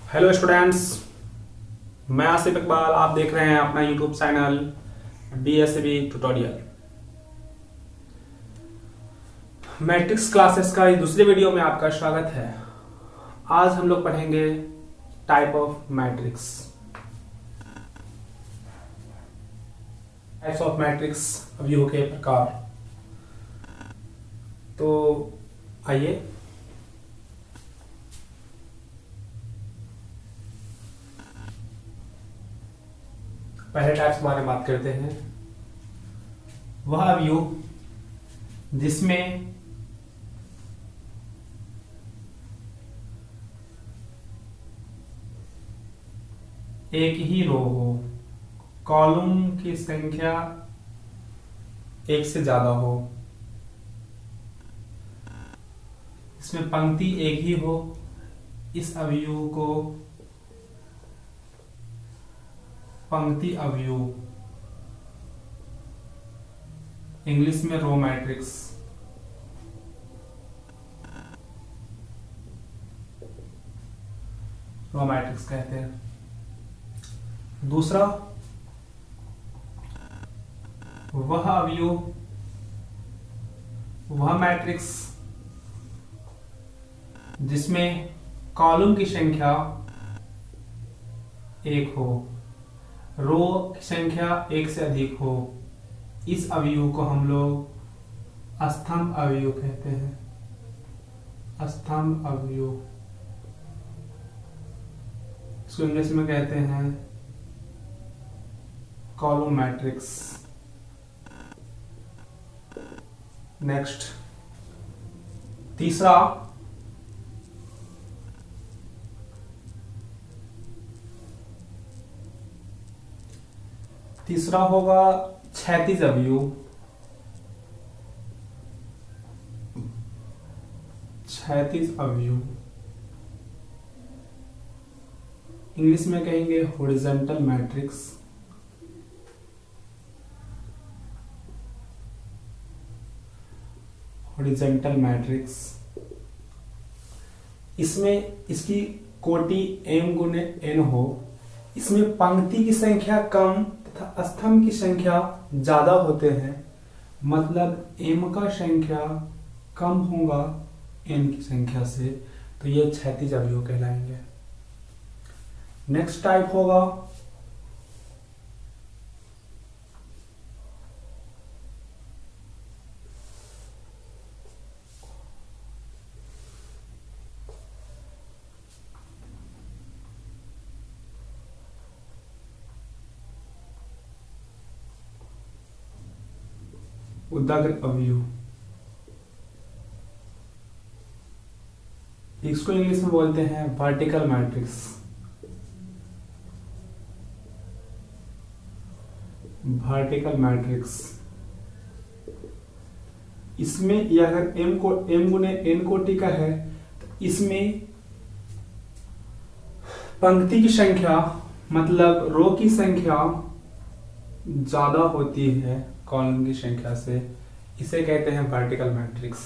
Hello students, मैं आसिफ इकबाल। आप देख रहे हैं अपना YouTube channel BSB tutorial. Matrix classes का इस दूसरे वीडियो में आपका स्वागत है। आज हम लोग पढ़ेंगे type of matrix. Types of matrix, अवयव के प्रकार। तो आइए पहले टाइप्स के बारे में बात करते हैं। वह अवयव जिसमें एक ही रो हो, कॉलम की संख्या एक से ज्यादा हो, इसमें पंक्ति एक ही हो, इस अवयव को पंक्ति अवयव, इंग्लिश में रो मैट्रिक्स, रो मैट्रिक्स कहते हैं। दूसरा, वह अवयव, वह मैट्रिक्स जिसमें कॉलम की संख्या एक हो, रो की संख्या एक से अधिक हो, इस अवयव को हम लोग स्तंभ अवयव कहते हैं। स्तंभ अवयव, इसको इंग्लिश में कहते हैं कॉलम मैट्रिक्स। नेक्स्ट, तीसरा, तीसरा होगा क्षैतिज अवयव। क्षैतिज अवयव इंग्लिश में कहेंगे हॉरिजॉन्टल मैट्रिक्स। हॉरिजॉन्टल मैट्रिक्स, इसमें इसकी कोटि m गुने n हो, इसमें पंक्ति की संख्या कम तथा स्तंभ की संख्या ज्यादा होते हैं। मतलब m का संख्या कम होगा n की संख्या से, तो ये क्षैतिज अवयव कहलाएंगे। नेक्स्ट टाइप होगा उदाग्र अवयव। इसको इंग्लिश में बोलते हैं वर्टिकल मैट्रिक्स। वर्टिकल मैट्रिक्स, इसमें यह अगर m गुने n कोटि का है, तो इसमें पंक्ति की संख्या मतलब रो की संख्या ज्यादा होती है कॉलम की संख्या से, इसे कहते हैं वर्टिकल मैट्रिक्स।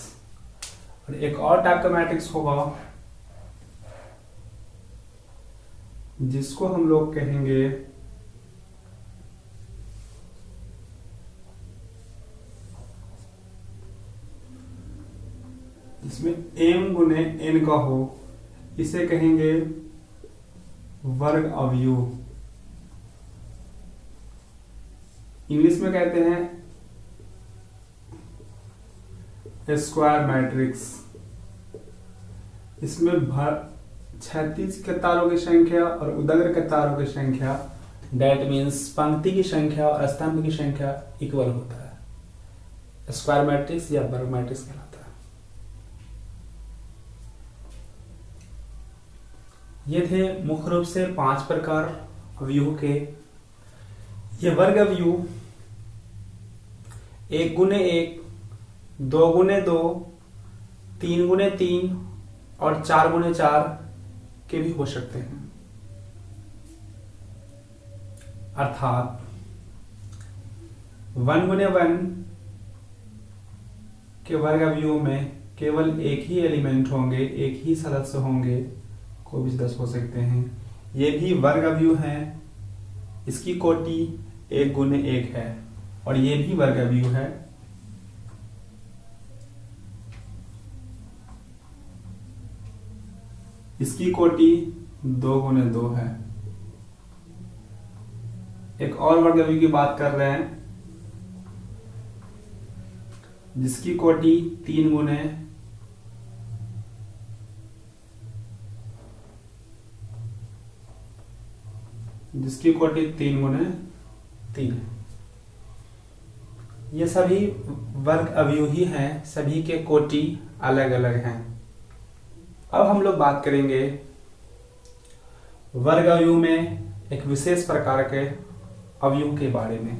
और एक और टाइप का मैट्रिक्स होगा जिसको हम लोग कहेंगे जिसमें m गुने n का हो, इसे कहेंगे वर्ग अवयव। इंग्लिश में कहते हैं स्क्वायर मैट्रिक्स। इसमें क्षैतिज कतारों की संख्या और उदग्र कतारों की संख्या, डेट मीन्स पंक्ति की संख्या और स्तंभ की संख्या इक्वल होता है। स्क्वायर मैट्रिक्स या वर्ग मैट्रिक्स कहलाता है। ये थे मुख्य रूप से 5 प्रकार अवयव के। ये वर्ग अवयव 1 गुने 1, 2 गुने 2, 3 गुने 3 और 4 गुने 4 के भी हो सकते हैं। अर्थात 1 गुने 1 के वर्ग अवयव में केवल एक ही एलिमेंट होंगे, एक ही सदस्य होंगे, को भी सदस्य हो सकते हैं। ये भी वर्ग अवयव है, इसकी कोटि 1 गुने 1 है, और ये भी वर्ग अवयव है, इसकी कोटि 2 गुने 2 है। एक और वर्ग अवयव की बात कर रहे हैं जिसकी कोटि 3 गुने 3 है। ये सभी वर्ग अवयव ही हैं, सभी के कोटि अलग अलग हैं। अब हम लोग बात करेंगे वर्ग अवयव में एक विशेष प्रकार के अवयव के बारे में,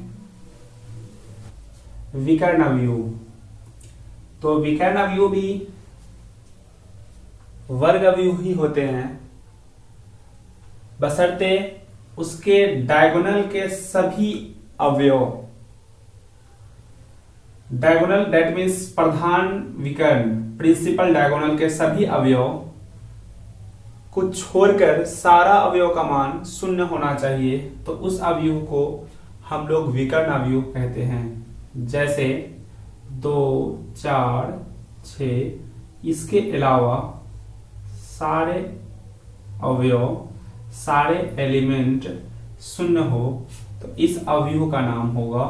विकर्ण अवयव। तो विकर्ण अवयव भी वर्ग अवयव ही होते हैं, बशर्ते उसके डायगोनल के सभी अवयव, डायगोनल दैट मीन्स प्रधान विकर्ण, प्रिंसिपल डायगोनल के सभी अवयव को छोड़कर सारा अवयव का मान 0 होना चाहिए, तो उस अवयव को हम लोग विकर्ण अवयव कहते हैं। जैसे 2, 4, 6, इसके अलावा सारे अवयव, सारे एलिमेंट 0 हो तो इस अवयव का नाम होगा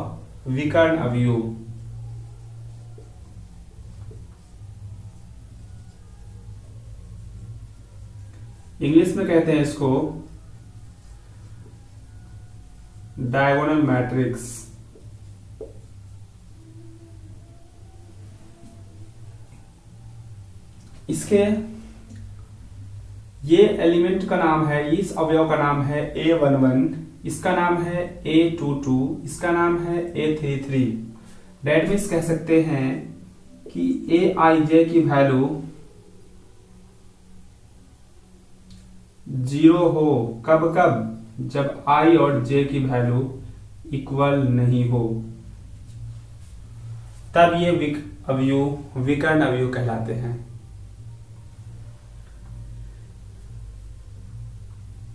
विकर्ण अवयव। इंग्लिश में कहते हैं इसको डायगोनल मैट्रिक्स। इसके ये एलिमेंट का नाम है, इस अवयव का नाम है A11, इसका नाम है A22, इसका नाम है A33। डेट मीन्स कह सकते हैं कि Aij की वैल्यू 0 हो, कब कब, जब I और J की वैल्यू इक्वल नहीं हो, तब ये विकर्ण अवयव कहलाते हैं।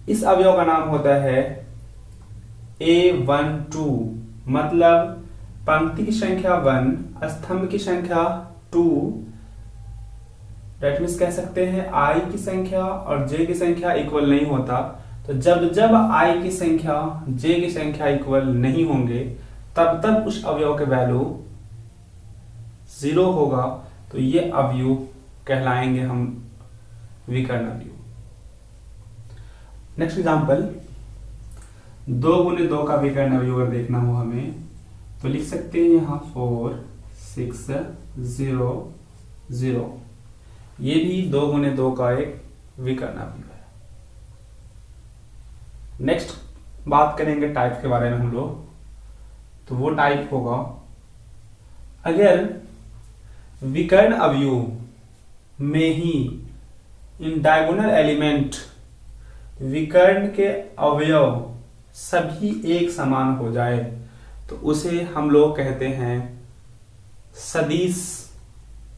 इस अवयव का नाम होता है A12, मतलब पंक्ति की संख्या 1, स्तंभ की संख्या 2, डेट मीन्स कह सकते हैं I की संख्या और J की संख्या इक्वल नहीं होता, तो जब जब I की संख्या J की संख्या इक्वल नहीं होंगे तब तब उस अवयव के वैल्यू 0 होगा, तो ये अवयव कहलाएंगे हम विकर्ण अवयव। नेक्स्ट एग्जांपल, 2 गुने 2 का विकर्ण अवयव अगर देखना हो हमें तो लिख सकते हैं यहाँ 4, 6, 0, 0। ये भी 2 गुने 2 का एक विकर्ण अवयव है। नेक्स्ट बात करेंगे टाइप के बारे में हम लोग, तो वो टाइप होगा अगर विकर्ण अवयव में ही इन डायगोनल एलिमेंट विकर्ण के अवयव सभी एक समान हो जाए तो उसे हम लोग कहते हैं सदिश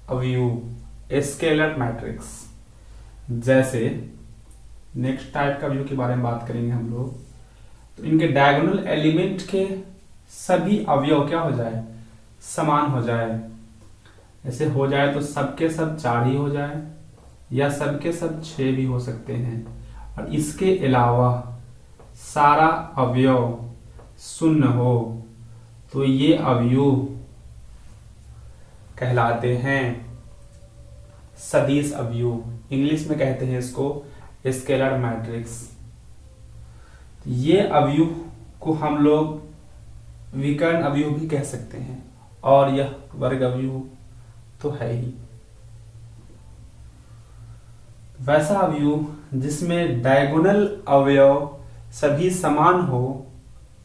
अवयव, स्केलर मैट्रिक्स। जैसे नेक्स्ट टाइप का अवयव के बारे में बात करेंगे हम लोग, तो इनके डायगोनल एलिमेंट के सभी अवयव क्या हो जाए, समान हो जाए। ऐसे हो जाए तो सबके सब 4 ही हो जाए, या सबके सब 6 भी हो सकते हैं, और इसके अलावा सारा अवयव 0 हो तो ये अवयव कहलाते हैं सदिश अवयव। इंग्लिश में कहते हैं इसको स्केलर मैट्रिक्स। ये अवयव को हम लोग विकर्ण अवयव भी कह सकते हैं, और यह वर्ग अवयव तो है ही। वैसा अवयव जिसमें डायगोनल अवयव सभी समान हो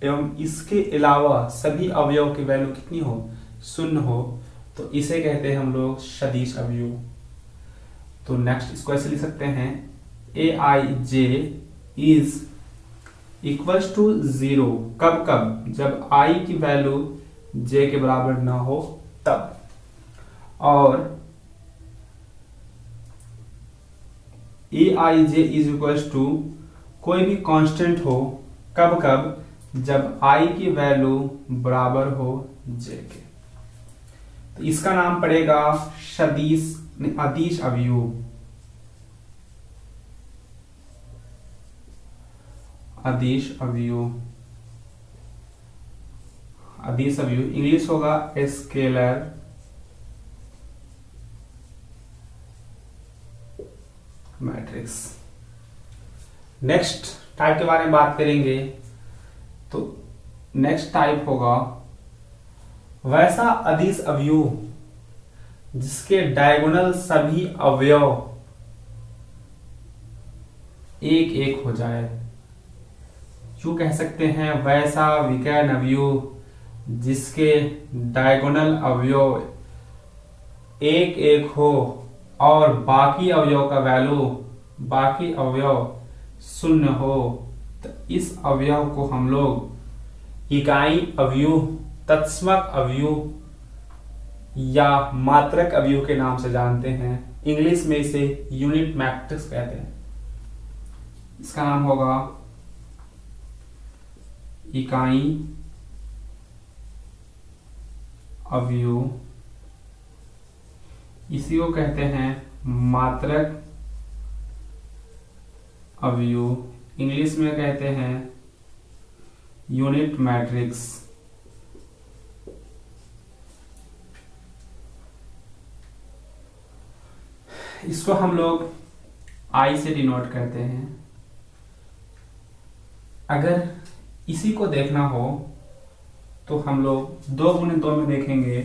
एवं इसके अलावा सभी अवयव की वैल्यू कितनी हो, 0 हो, तो इसे कहते हैं हम लोग सदिश अवयव। तो नेक्स्ट इसको ऐसे लिख सकते हैं Aij इज इक्वल्स टू 0, कब कब, जब I की वैल्यू J के बराबर ना हो तब, और ए आई जे इज इक्वल्स टू कोई भी कांस्टेंट हो, कब कब, जब आई की वैल्यू बराबर हो जे के। तो इसका नाम पड़ेगा सदिश अदिश अवयव। अदिश अवयव, अदिश अवयव इंग्लिश होगा स्केलर मैट्रिक्स। नेक्स्ट टाइप के बारे में बात करेंगे तो नेक्स्ट टाइप होगा वैसा अदिश अवयव जिसके डायगोनल सभी अवयव एक एक हो जाए। क्यों कह सकते हैं वैसा विकर्ण अवयव जिसके डायगोनल अवयव एक एक हो और बाकी अवयव का वैल्यू, बाकी अवयव शून्य हो, तो इस अवयव को हम लोग इकाई अवयव, तत्समक अवयव या मात्रक अवयव के नाम से जानते हैं। इंग्लिश में इसे यूनिट मैट्रिक्स कहते हैं। इसका नाम होगा इकाई अवयव, इसी को कहते हैं मात्रक अवयव, इंग्लिश में कहते हैं यूनिट मैट्रिक्स। इसको हम लोग आई से डिनोट करते हैं। अगर इसी को देखना हो तो हम लोग 2 गुणे 2 में देखेंगे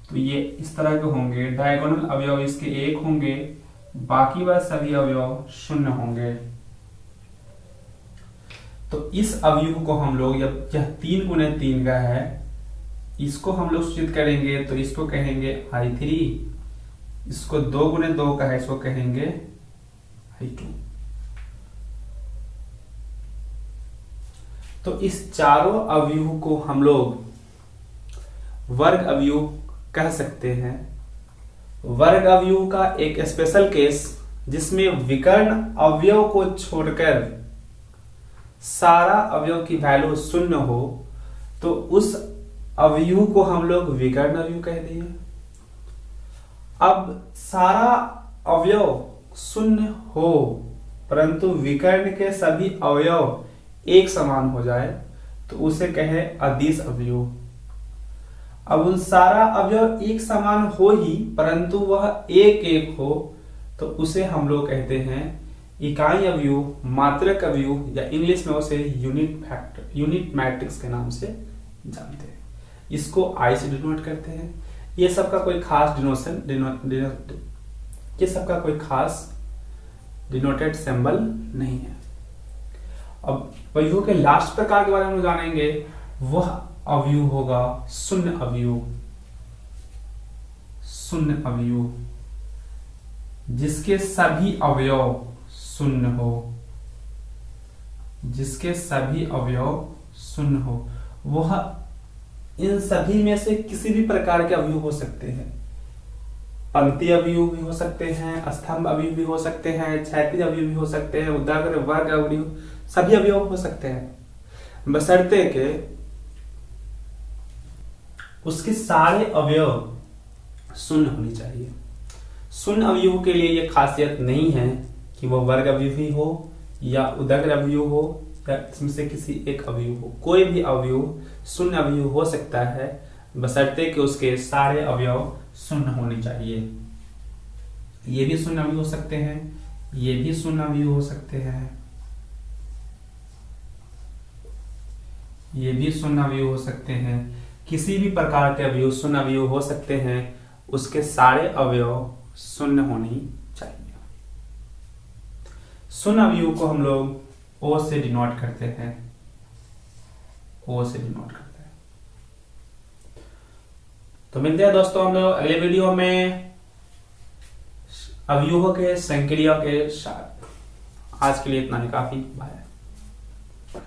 तो ये इस तरह के होंगे। डायगोनल अवयव इसके 1 होंगे, बाकी वह सभी अवयव 0 होंगे। तो इस अवयव को हम लोग, यह 3 गुणे 3 का है, इसको हम लोग सूचित करेंगे तो इसको कहेंगे I3। इसको 2 गुणे 2 का है, इसको कहेंगे I2। तो इस चारों अवयव को हम लोग वर्ग अवयव कह सकते हैं। वर्ग अवयव का एक स्पेशल केस जिसमें विकर्ण अवयव को छोड़कर सारा अवयव की वैल्यू 0 हो, तो उस अवयव को हम लोग विकर्ण अवयव कह दिए। अब सारा अवयव 0 हो परंतु विकर्ण के सभी अवयव एक समान हो जाए तो उसे कहे अदिश अवयव। अब उन सारा अवयव एक समान हो ही परंतु वह एक एक हो तो उसे हम लोग कहते हैं इकाई अवयव, मात्रक अवयव या इंग्लिश में उसे यूनिट मैट्रिक्स के नाम से जानते हैं। इसको आई से डिनोट करते हैं। ये सबका कोई खास ये सबका कोई खास डिनोटेड सिंबल नहीं है। अब अवयव के लास्ट प्रकार के बारे में जानेंगे, वह अवयव होगा शून्य अवयव। शून्य अवयव जिसके सभी अवयव शून्य हो, जिसके सभी अवयव शून्य हो। वह इन सभी में से किसी भी प्रकार के अवयव हो सकते हैं। पंक्ति अवयव भी हो सकते हैं, स्तंभ अवयव भी हो सकते हैं, क्षैतिज अवयव भी हो सकते हैं, उदाहरण वर्ग अवयव, सभी अवयव हो सकते हैं बशर्ते के उसके सारे अवयव शून्य होनी चाहिए। शून्य अवयव के लिए यह खासियत नहीं है कि वह वर्ग अवयव ही हो या उदग्र अवयव हो या इसमें से किसी एक अवयव हो। कोई भी अवयव शून्य अवयव हो सकता है बशर्ते कि उसके सारे अवयव शून्य होने चाहिए। ये भी शून्य अवयव हो सकते हैं, ये भी शून्य अवयव हो सकते हैं, ये भी शून्य अवयव हो सकते हैं। किसी भी प्रकार के अवयव शून्य अवयव हो सकते हैं, उसके सारे अवयव शून्य होनी चाहिए। शून्य अवयव को हम लोग ओ से डिनोट करते हैं, ओ से डिनोट करते हैं। तो मिलते हैं दोस्तों हम लोग अगले वीडियो में अवयवों के संक्रिया के साथ। आज के लिए इतना ही काफी। बाय।